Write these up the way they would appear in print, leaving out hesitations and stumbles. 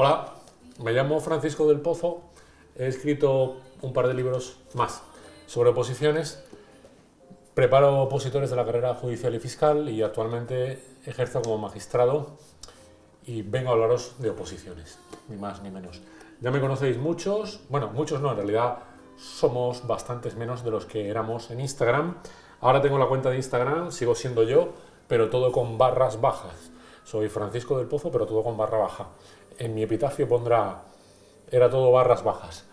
Hola, me llamo Francisco del Pozo, he escrito un par de libros más sobre oposiciones, preparo opositores de la carrera judicial y fiscal y actualmente ejerzo como magistrado y vengo a hablaros de oposiciones, ni más ni menos. Ya me conocéis muchos, bueno, muchos no, en realidad somos bastantes menos de los que éramos en Instagram. Ahora tengo la cuenta de Instagram, sigo siendo yo, pero todo con barras bajas. Soy Francisco del Pozo, pero todo con barra baja. En mi epitafio pondrá, era todo barras bajas.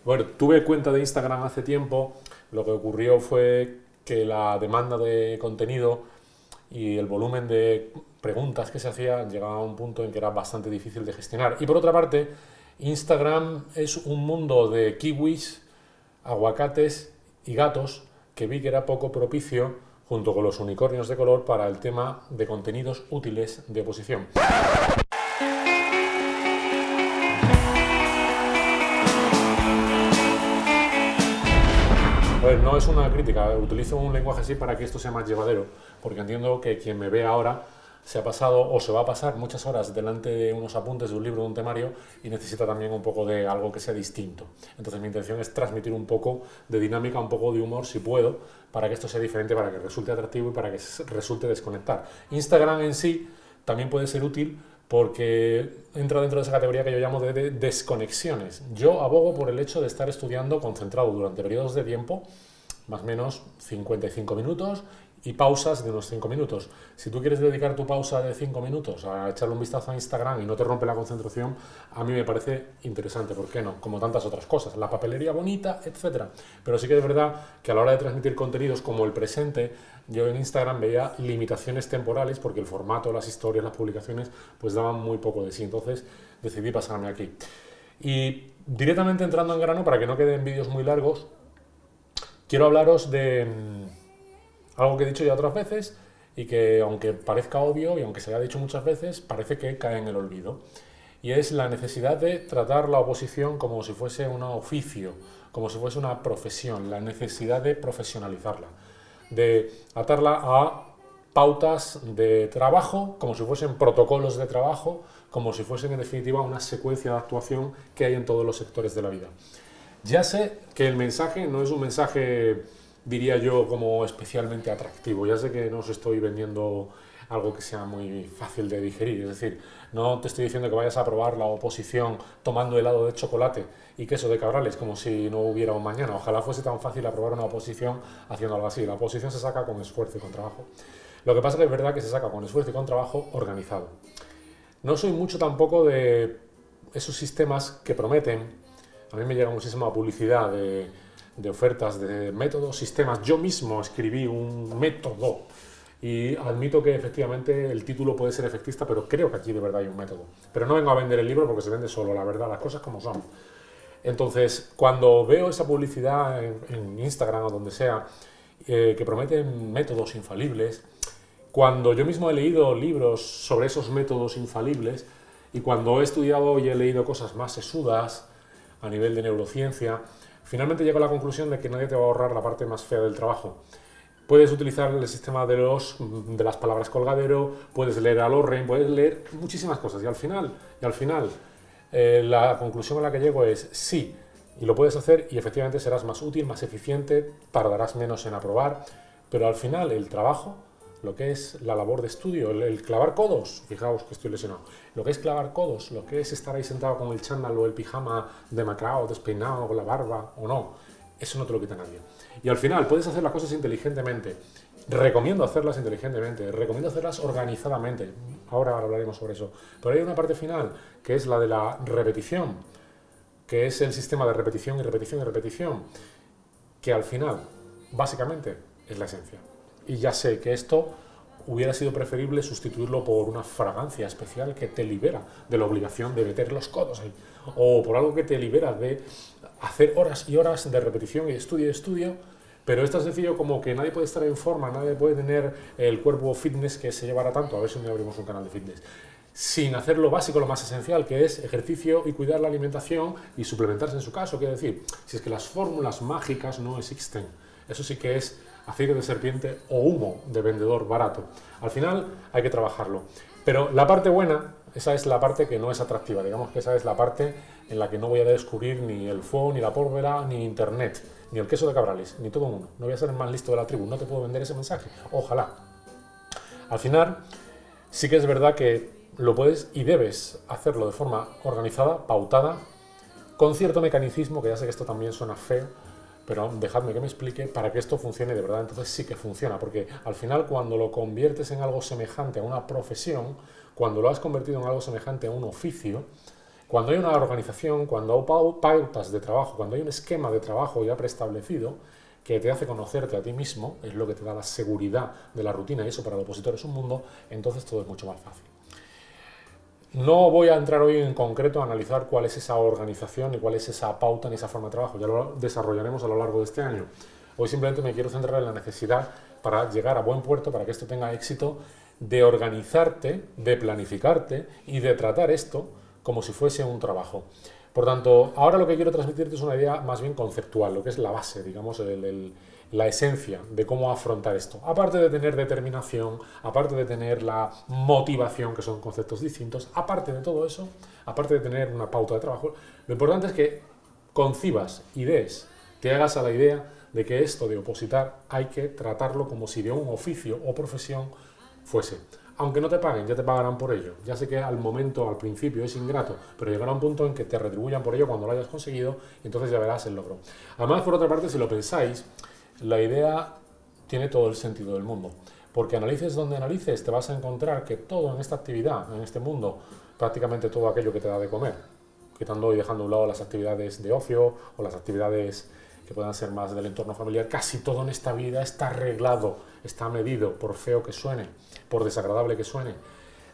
Bueno, tuve cuenta de Instagram hace tiempo, lo que ocurrió fue que la demanda de contenido y el volumen de preguntas que se hacían llegaba a un punto en que era bastante difícil de gestionar. Y por otra parte, Instagram es un mundo de kiwis, aguacates y gatos que vi que era poco propicio, junto con los unicornios de color, para el tema de contenidos útiles de oposición. A ver, no es una crítica, utilizo un lenguaje así para que esto sea más llevadero, porque entiendo que quien me ve ahora se ha pasado o se va a pasar muchas horas delante de unos apuntes de un libro, de un temario, y necesita también un poco de algo que sea distinto. Entonces mi intención es transmitir un poco de dinámica, un poco de humor, si puedo, para que esto sea diferente, para que resulte atractivo y para que resulte desconectar. Instagram en sí también puede ser útil porque entra dentro de esa categoría que yo llamo de desconexiones. Yo abogo por el hecho de estar estudiando concentrado durante periodos de tiempo, más o menos 55 minutos, y pausas de unos 5 minutos. Si tú quieres dedicar tu pausa de 5 minutos a echarle un vistazo a Instagram y no te rompe la concentración, a mí me parece interesante, ¿por qué no? Como tantas otras cosas, la papelería bonita, etc. Pero sí que es verdad que a la hora de transmitir contenidos como el presente, yo en Instagram veía limitaciones temporales porque el formato, las historias, las publicaciones, pues daban muy poco de sí. Entonces decidí pasarme aquí. Y directamente entrando en grano, para que no queden vídeos muy largos, quiero hablaros de algo que he dicho ya otras veces y que, aunque parezca obvio y aunque se haya dicho muchas veces, parece que cae en el olvido. Y es la necesidad de tratar la oposición como si fuese un oficio, como si fuese una profesión, la necesidad de profesionalizarla, de atarla a pautas de trabajo, como si fuesen protocolos de trabajo, como si fuesen en definitiva una secuencia de actuación que hay en todos los sectores de la vida. Ya sé que el mensaje no es un mensaje, diría yo, como especialmente atractivo. Ya sé que no os estoy vendiendo algo que sea muy fácil de digerir. Es decir, no te estoy diciendo que vayas a probar la oposición tomando helado de chocolate y queso de Cabrales como si no hubiera un mañana. Ojalá fuese tan fácil aprobar una oposición haciendo algo así. La oposición se saca con esfuerzo y con trabajo. Lo que pasa es que es verdad que se saca con esfuerzo y con trabajo organizado. No soy mucho tampoco de esos sistemas que prometen. A mí me llega muchísima publicidad de ofertas, de métodos, sistemas. Yo mismo escribí un método y admito que efectivamente el título puede ser efectista, pero creo que aquí de verdad hay un método. Pero no vengo a vender el libro porque se vende solo, la verdad, las cosas como son. Entonces, cuando veo esa publicidad en Instagram o donde sea, que prometen métodos infalibles, cuando yo mismo he leído libros sobre esos métodos infalibles y cuando he estudiado y he leído cosas más sesudas a nivel de neurociencia, finalmente llego a la conclusión de que nadie te va a ahorrar la parte más fea del trabajo. Puedes utilizar el sistema de las palabras colgadero, puedes leer a Lorraine, puedes leer muchísimas cosas y al final la conclusión a la que llego es sí, y lo puedes hacer y efectivamente serás más útil, más eficiente, tardarás menos en aprobar, pero al final el trabajo, lo que es la labor de estudio, el clavar codos, fijaos que estoy lesionado, lo que es clavar codos, lo que es estar ahí sentado con el chándal o el pijama demacrado, despeinado, con la barba o no, eso no te lo quita nadie. Y al final puedes hacer las cosas inteligentemente. Recomiendo hacerlas inteligentemente, recomiendo hacerlas organizadamente. Ahora hablaremos sobre eso. Pero hay una parte final que es la de la repetición, que es el sistema de repetición y repetición y repetición, que al final, básicamente, es la esencia. Y ya sé que esto hubiera sido preferible sustituirlo por una fragancia especial que te libera de la obligación de meter los codos ahí, o por algo que te libera de hacer horas y horas de repetición y estudio, pero es tan sencillo como que nadie puede estar en forma, nadie puede tener el cuerpo fitness que se llevará tanto, a ver si me abrimos un canal de fitness, sin hacer lo básico, lo más esencial, que es ejercicio y cuidar la alimentación y suplementarse en su caso. Quiero decir, si es que las fórmulas mágicas no existen, eso sí que es aceite de serpiente o humo de vendedor barato. Al final hay que trabajarlo. Pero la parte buena Esa es la parte que no es atractiva, digamos que esa es la parte en la que no voy a descubrir ni el fuego, ni la pólvora, ni internet, ni el queso de Cabrales, ni todo el mundo. No voy a ser el más listo de la tribu, no te puedo vender ese mensaje, ojalá. Al final, sí que es verdad que lo puedes y debes hacerlo de forma organizada, pautada, con cierto mecanicismo, que ya sé que esto también suena feo, pero dejadme que me explique, para que esto funcione de verdad, entonces sí que funciona, porque al final cuando lo conviertes en algo semejante a una profesión, cuando lo has convertido en algo semejante a un oficio, cuando hay una organización, cuando hay pautas de trabajo, cuando hay un esquema de trabajo ya preestablecido, que te hace conocerte a ti mismo, es lo que te da la seguridad de la rutina, y eso para el opositor es un mundo, entonces todo es mucho más fácil. No voy a entrar hoy en concreto a analizar cuál es esa organización y cuál es esa pauta ni esa forma de trabajo, ya lo desarrollaremos a lo largo de este año. Hoy simplemente me quiero centrar en la necesidad para llegar a buen puerto, para que esto tenga éxito, de organizarte, de planificarte y de tratar esto como si fuese un trabajo. Por tanto, ahora lo que quiero transmitirte es una idea más bien conceptual, lo que es la base, digamos, la esencia de cómo afrontar esto. Aparte de tener determinación, aparte de tener la motivación, que son conceptos distintos, aparte de todo eso, aparte de tener una pauta de trabajo, lo importante es que concibas, idees, te hagas a la idea de que esto de opositar hay que tratarlo como si de un oficio o profesión fuese. Aunque no te paguen, ya te pagarán por ello. Ya sé que al momento, al principio es ingrato, pero llegará un punto en que te retribuyan por ello cuando lo hayas conseguido y entonces ya verás el logro. Además, por otra parte, si lo pensáis, la idea tiene todo el sentido del mundo, porque analices donde analices, te vas a encontrar que todo en esta actividad, en este mundo, prácticamente todo aquello que te da de comer, quitando y dejando a un lado las actividades de ocio o las actividades que puedan ser más del entorno familiar, casi todo en esta vida está arreglado, está medido, por feo que suene, por desagradable que suene.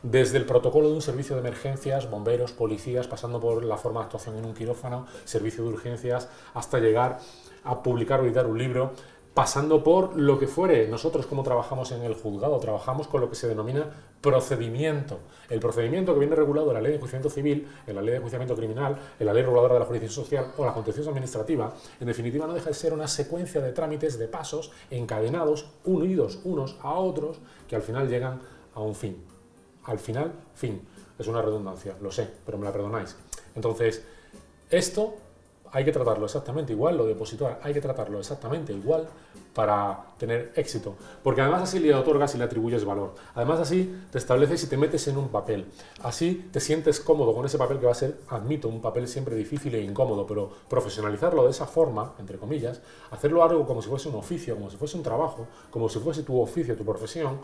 Desde el protocolo de un servicio de emergencias, bomberos, policías, pasando por la forma de actuación en un quirófano, servicio de urgencias, hasta llegar a publicar o editar un libro, pasando por lo que fuere. Nosotros, como trabajamos en el juzgado, trabajamos con lo que se denomina procedimiento. El procedimiento que viene regulado en la Ley de Enjuiciamiento Civil, en la Ley de Enjuiciamiento Criminal, en la Ley Reguladora de la Jurisdicción Social o la Contencioso Administrativa, en definitiva no deja de ser una secuencia de trámites, de pasos encadenados, unidos unos a otros, que al final llegan a un fin. Al final, fin. Es una redundancia, lo sé, pero me la perdonáis. Entonces, esto hay que tratarlo exactamente igual, lo de opositor hay que tratarlo exactamente igual para tener éxito. Porque además así le otorgas y le atribuyes valor. Además así te estableces y te metes en un papel. Así te sientes cómodo con ese papel que va a ser, admito, un papel siempre difícil e incómodo, pero profesionalizarlo de esa forma, entre comillas, hacerlo algo como si fuese un oficio, como si fuese un trabajo, como si fuese tu oficio, tu profesión,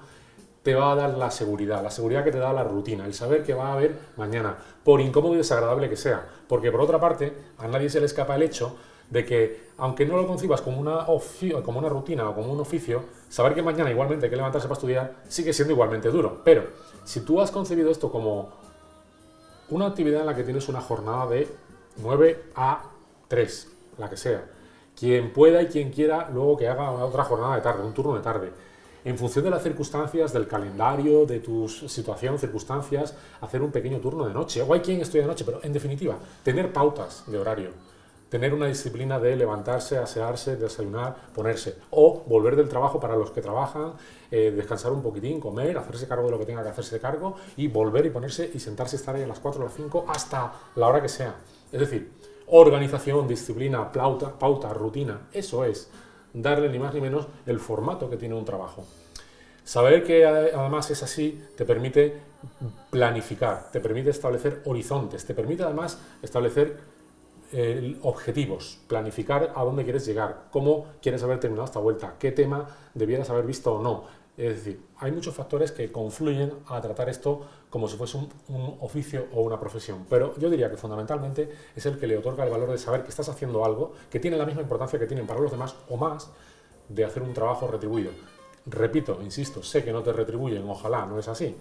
te va a dar la seguridad que te da la rutina, el saber que va a haber mañana, por incómodo y desagradable que sea. Porque por otra parte, a nadie se le escapa el hecho de que, aunque no lo concibas como una rutina o como un oficio, saber que mañana igualmente hay que levantarse para estudiar sigue siendo igualmente duro. Pero si tú has concebido esto como una actividad en la que tienes una jornada de 9 a 3, la que sea, quien pueda y quien quiera luego que haga otra jornada de tarde, un turno de tarde, en función de las circunstancias, del calendario, de tu situación, circunstancias, hacer un pequeño turno de noche. O hay quien estudia de noche, pero en definitiva, tener pautas de horario, tener una disciplina de levantarse, asearse, desayunar, ponerse, o volver del trabajo para los que trabajan, descansar un poquitín, comer, hacerse cargo de lo que tenga que hacerse cargo y volver y ponerse y sentarse y estar ahí a las 4 o las 5 hasta la hora que sea. Es decir, organización, disciplina, pauta, rutina, eso es darle ni más ni menos el formato que tiene un trabajo. Saber que además es así te permite planificar, te permite establecer horizontes, te permite además establecer objetivos, planificar a dónde quieres llegar, cómo quieres haber terminado esta vuelta, qué tema debieras haber visto o no. Es decir, hay muchos factores que confluyen a tratar esto como si fuese un oficio o una profesión, pero yo diría que fundamentalmente es el que le otorga el valor de saber que estás haciendo algo que tiene la misma importancia que tienen para los demás o más de hacer un trabajo retribuido. Repito, insisto, sé que no te retribuyen, ojalá, no es así,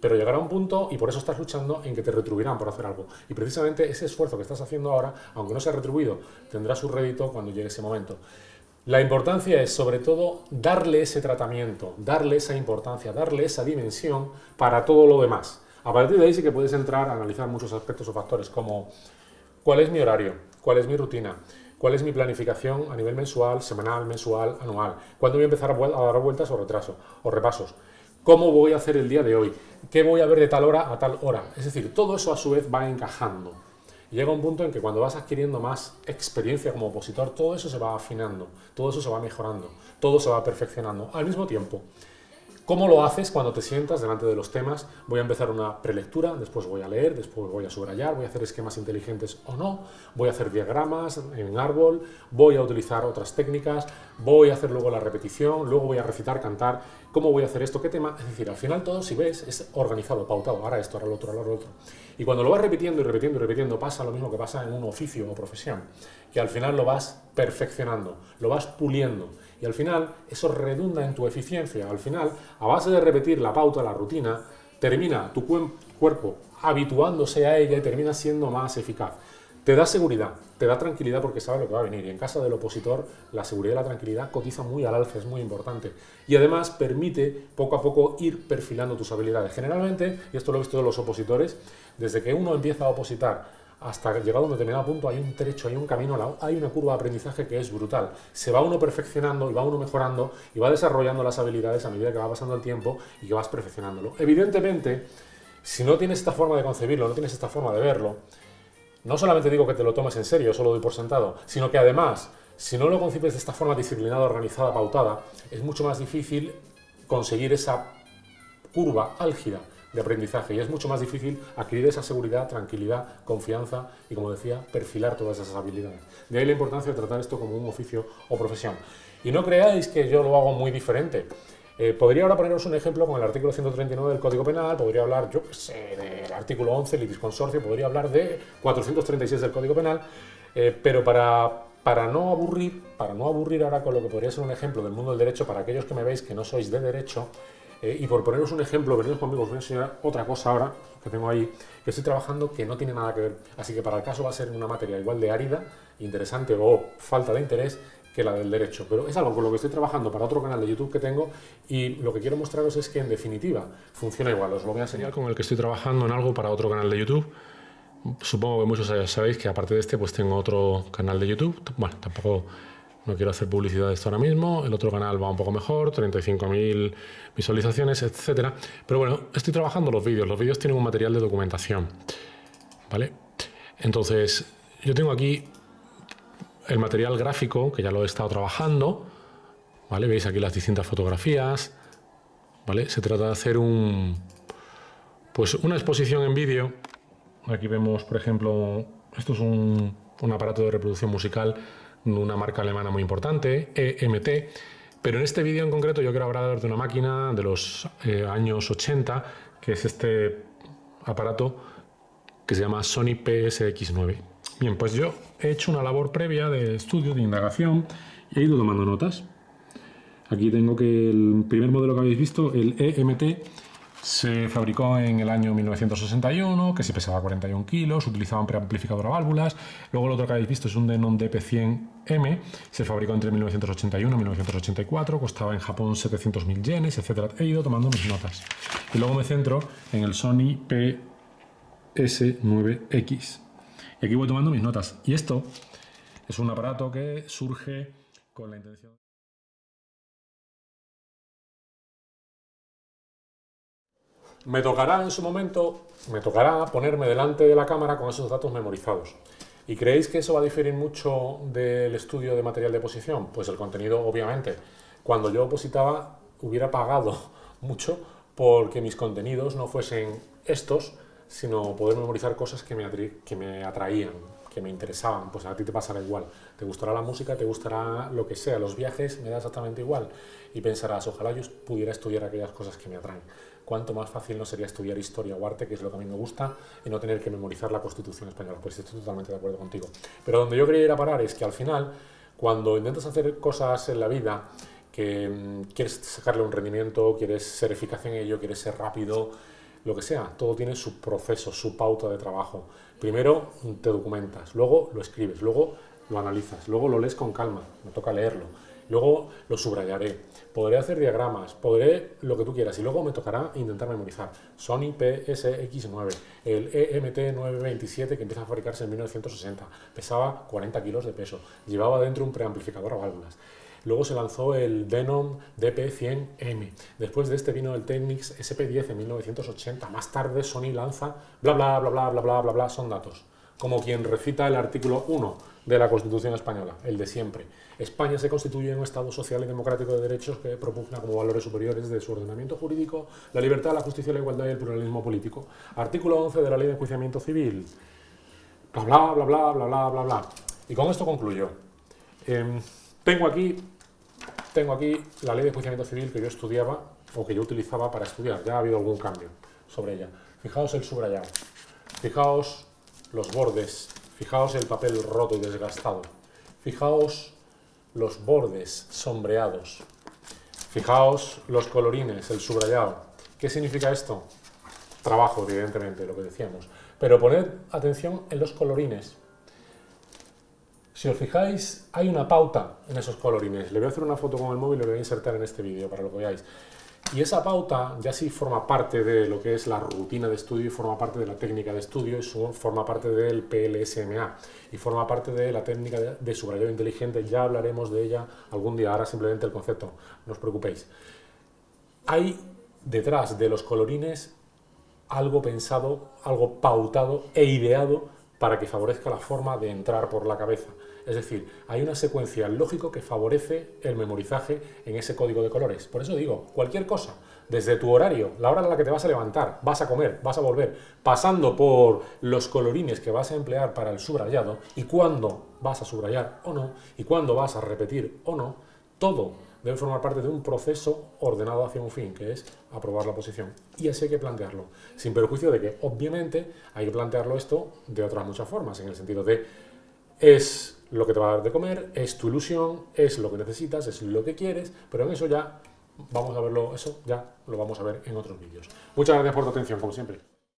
pero llegará un punto y por eso estás luchando en que te retribuirán por hacer algo. Y precisamente ese esfuerzo que estás haciendo ahora, aunque no sea retribuido, tendrá su rédito cuando llegue ese momento. La importancia es, sobre todo, darle ese tratamiento, darle esa importancia, darle esa dimensión para todo lo demás. A partir de ahí sí que puedes entrar a analizar muchos aspectos o factores como cuál es mi horario, cuál es mi rutina, cuál es mi planificación a nivel mensual, semanal, anual, cuándo voy a empezar a dar vueltas o repasos, cómo voy a hacer el día de hoy, qué voy a ver de tal hora a tal hora. Es decir, todo eso a su vez va encajando. Y llega un punto en que cuando vas adquiriendo más experiencia como opositor, todo eso se va afinando, todo eso se va mejorando, todo se va perfeccionando al mismo tiempo. ¿Cómo lo haces cuando te sientas delante de los temas? Voy a empezar una prelectura, después voy a leer, después voy a subrayar, voy a hacer esquemas inteligentes o no, voy a hacer diagramas en árbol, voy a utilizar otras técnicas, voy a hacer luego la repetición, luego voy a recitar, cantar, ¿cómo voy a hacer esto? ¿Qué tema? Es decir, al final todo, si ves, es organizado, pautado, ahora esto, ahora lo otro, ahora lo otro. Y cuando lo vas repitiendo y repitiendo y repitiendo, pasa lo mismo que pasa en un oficio o profesión, que al final lo vas perfeccionando, lo vas puliendo. Y al final eso redunda en tu eficiencia. Al final, a base de repetir la pauta, la rutina, termina tu cuerpo habituándose a ella y termina siendo más eficaz. Te da seguridad, te da tranquilidad porque sabes lo que va a venir. Y en casa del opositor, la seguridad y la tranquilidad cotiza muy al alza, es muy importante. Y además permite poco a poco ir perfilando tus habilidades. Generalmente, y esto lo he visto de los opositores, desde que uno empieza a opositar hasta llegado a un determinado punto hay un trecho, hay un camino, hay una curva de aprendizaje que es brutal. Se va uno perfeccionando y va uno mejorando y va desarrollando las habilidades a medida que va pasando el tiempo y que vas perfeccionándolo. Evidentemente, si no tienes esta forma de concebirlo, no tienes esta forma de verlo, no solamente digo que te lo tomes en serio, eso lo doy por sentado, sino que además, si no lo concibes de esta forma disciplinada, organizada, pautada, es mucho más difícil conseguir esa curva álgida de aprendizaje y es mucho más difícil adquirir esa seguridad, tranquilidad, confianza y, como decía, perfilar todas esas habilidades. De ahí la importancia de tratar esto como un oficio o profesión. Y no creáis que yo lo hago muy diferente. Podría ahora poneros un ejemplo con el artículo 139 del Código Penal, podría hablar, yo qué sé, del artículo 11, litisconsorcio, podría hablar de 436 del Código Penal, pero para no aburrir ahora con lo que podría ser un ejemplo del mundo del derecho, para aquellos que me veis que no sois de derecho, y por poneros un ejemplo, venidos conmigo, os voy a enseñar otra cosa ahora que tengo ahí, que estoy trabajando que no tiene nada que ver. Así que para el caso va a ser una materia igual de árida, interesante o falta de interés que la del derecho. Pero es algo con lo que estoy trabajando para otro canal de YouTube que tengo y lo que quiero mostraros es que en definitiva funciona igual. Os lo voy a enseñar con el que estoy trabajando en algo para otro canal de YouTube. Supongo que muchos sabéis que aparte de este pues tengo otro canal de YouTube. Bueno, tampoco... No quiero hacer publicidad de esto ahora mismo, el otro canal va un poco mejor, 35.000 visualizaciones, etcétera. Pero bueno, estoy trabajando los vídeos tienen un material de documentación, ¿vale? Entonces, yo tengo aquí el material gráfico, que ya lo he estado trabajando, ¿vale? Veis aquí las distintas fotografías, ¿vale? Se trata de hacer pues una exposición en vídeo. Aquí vemos, por ejemplo, esto es un aparato de reproducción musical, una marca alemana muy importante, EMT, pero en este vídeo en concreto yo quiero hablar de una máquina de los años 80, que es este aparato que se llama Sony PSX9. Bien, pues yo he hecho una labor previa de estudio, de indagación, y he ido tomando notas. Aquí tengo que el primer modelo que habéis visto, el EMT, se fabricó en el año 1961, que se pesaba 41 kilos, utilizaba un preamplificador a válvulas. Luego el otro que habéis visto es un Denon DP100M, se fabricó entre 1981 y 1984, costaba en Japón 700.000 yenes, etc. He ido tomando mis notas. Y luego me centro en el Sony PS9X. Y aquí voy tomando mis notas. Y esto es un aparato que surge con la intención... Me tocará en su momento, ponerme delante de la cámara con esos datos memorizados. ¿Y creéis que eso va a diferir mucho del estudio de material de oposición? Pues el contenido, obviamente. Cuando yo opositaba, hubiera pagado mucho porque mis contenidos no fuesen estos, sino poder memorizar cosas que me atraían, que me interesaban. Pues a ti te pasará igual. Te gustará la música, te gustará lo que sea. Los viajes me da exactamente igual. Y pensarás, ojalá yo pudiera estudiar aquellas cosas que me atraen. Cuánto más fácil no sería estudiar historia o arte, que es lo que a mí me gusta, y no tener que memorizar la Constitución española. Pues estoy totalmente de acuerdo contigo. Pero donde yo quería ir a parar es que al final, cuando intentas hacer cosas en la vida, que quieres sacarle un rendimiento, quieres ser eficaz en ello, quieres ser rápido, lo que sea, todo tiene su proceso, su pauta de trabajo. Primero te documentas, luego lo escribes, luego lo analizas, luego lo lees con calma, me toca leerlo. Luego lo subrayaré, podré hacer diagramas, podré lo que tú quieras y luego me tocará intentar memorizar. Sony PSX9, el EMT927 que empieza a fabricarse en 1960, pesaba 40 kilos de peso, llevaba dentro un preamplificador a válvulas. luego se lanzó el Denon DP100M, después de este vino el Technics SP10 en 1980, más tarde Sony lanza bla bla bla bla bla bla bla bla, son datos, como quien recita el artículo 1 de la Constitución española, el de siempre. España se constituye en un Estado social y democrático de derechos que propugna como valores superiores de su ordenamiento jurídico la libertad, la justicia, la igualdad y el pluralismo político. Artículo 11 de la Ley de Enjuiciamiento Civil. Bla bla bla bla bla bla bla bla. Y con esto concluyo. Tengo aquí la Ley de Enjuiciamiento Civil que yo estudiaba o que yo utilizaba para estudiar. Ya ha habido algún cambio sobre ella. Fijaos el subrayado. Fijaos los bordes. Fijaos el papel roto y desgastado. Fijaos los bordes sombreados. Fijaos los colorines, el subrayado. ¿Qué significa esto? Trabajo, evidentemente, lo que decíamos. Pero poned atención en los colorines. Si os fijáis, hay una pauta en esos colorines. Le voy a hacer una foto con el móvil y lo voy a insertar en este vídeo para que lo veáis. Y esa pauta ya sí forma parte de lo que es la rutina de estudio y forma parte de la técnica de estudio y forma parte del PLSMA y forma parte de la técnica de subrayado inteligente. Ya hablaremos de ella algún día, ahora simplemente el concepto, no os preocupéis. Hay detrás de los colorines algo pensado, algo pautado e ideado para que favorezca la forma de entrar por la cabeza. Es decir, hay una secuencia lógica que favorece el memorizaje en ese código de colores. Por eso digo, cualquier cosa, desde tu horario, la hora en la que te vas a levantar, vas a comer, vas a volver, pasando por los colorines que vas a emplear para el subrayado y cuándo vas a subrayar o no, y cuándo vas a repetir o no, todo debe formar parte de un proceso ordenado hacia un fin, que es aprobar la posición. Y así hay que plantearlo, sin perjuicio de que, obviamente, hay que plantearlo esto de otras muchas formas, en el sentido de es lo que te va a dar de comer, es tu ilusión, es lo que necesitas, es lo que quieres, pero en eso ya vamos a verlo, eso ya lo vamos a ver en otros vídeos. Muchas gracias por tu atención, como siempre.